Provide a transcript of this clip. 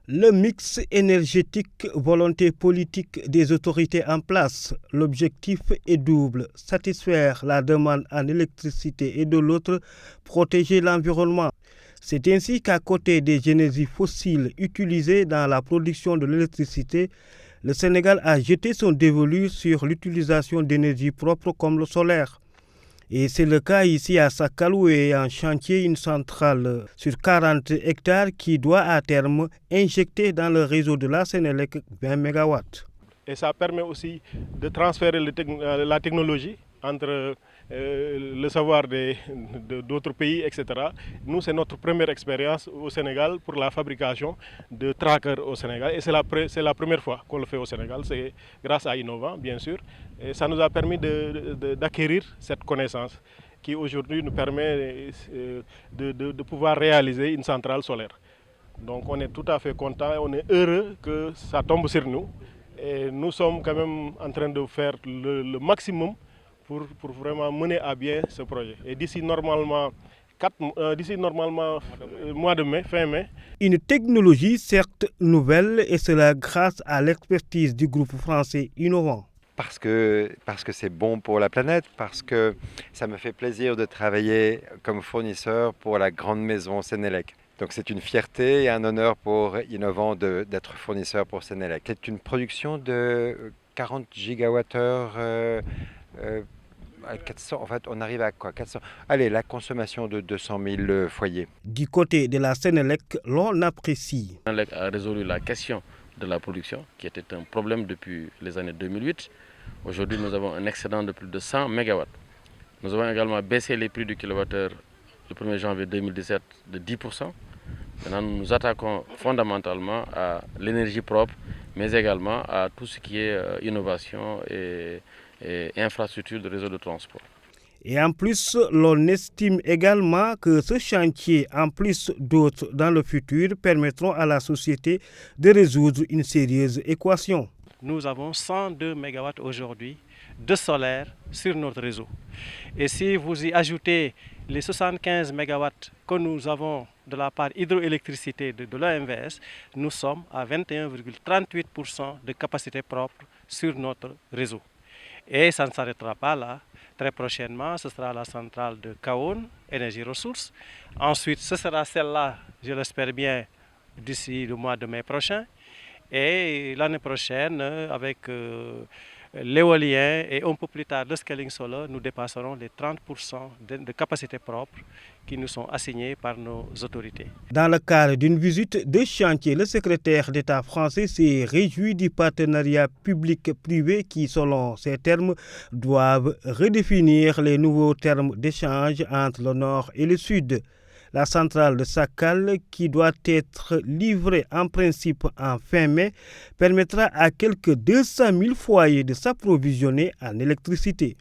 Le mix énergétique, volonté politique des autorités en place. L'objectif est double, satisfaire la demande en électricité et de l'autre, protéger l'environnement. C'est ainsi qu'à côté des énergies fossiles utilisées dans la production de l'électricité, le Sénégal a jeté son dévolu sur l'utilisation d'énergies propres comme le solaire. Et c'est le cas ici à Sakal où est en chantier une centrale sur 40 hectares qui doit à terme injecter dans le réseau de la Sénélec 20 MW. Et ça permet aussi de transférer la technologie entre le savoir d'autres pays, etc. Nous, c'est notre première expérience au Sénégal pour la fabrication de trackers au Sénégal. Et c'est la première fois qu'on le fait au Sénégal. C'est grâce à Innovant, bien sûr. Et ça nous a permis d'acquérir cette connaissance qui aujourd'hui nous permet de pouvoir réaliser une centrale solaire. Donc on est tout à fait content et on est heureux que ça tombe sur nous. Et nous sommes quand même en train de faire le maximum pour vraiment mener à bien ce projet. Et d'ici normalement mois de mai, fin mai. Une technologie certes nouvelle et cela grâce à l'expertise du groupe français Innovant. Parce que c'est bon pour la planète, parce que ça me fait plaisir de travailler comme fournisseur pour la grande maison Sénélec. Donc c'est une fierté et un honneur pour Innovant d'être fournisseur pour Sénélec. C'est une production de 40 gigawattheures. 400, en fait, on arrive à quoi 400. Allez, la consommation de 200 000 foyers. Du côté de la Sénélec, l'on apprécie. Sénélec a résolu la question de la production, qui était un problème depuis les années 2008. Aujourd'hui, nous avons un excédent de plus de 100 MW. Nous avons également baissé les prix du kilowattheure le 1er janvier 2017 de 10%. Maintenant, nous nous attaquons fondamentalement à l'énergie propre, mais également à tout ce qui est innovation et infrastructure de réseau de transport. Et en plus, l'on estime également que ce chantier, en plus d'autres dans le futur, permettront à la société de résoudre une sérieuse équation. Nous avons 102 MW aujourd'hui de solaire sur notre réseau. Et si vous y ajoutez les 75 MW que nous avons de la part hydroélectricité de l'OMVS, nous sommes à 21,38% de capacité propre sur notre réseau. Et ça ne s'arrêtera pas là. Très prochainement, ce sera la centrale de Kahone, Énergie Ressources. Ensuite, ce sera celle-là, je l'espère bien, d'ici le mois de mai prochain. Et l'année prochaine, avec l'éolien et un peu plus tard le scaling solaire, nous dépasserons les 30% de capacité propre qui nous sont assignés par nos autorités. Dans le cadre d'une visite de chantier, le secrétaire d'État français s'est réjoui du partenariat public-privé qui, selon ses termes, doivent redéfinir les nouveaux termes d'échange entre le Nord et le Sud. La centrale de Sakal, qui doit être livrée en principe en fin mai, permettra à quelques 200 000 foyers de s'approvisionner en électricité.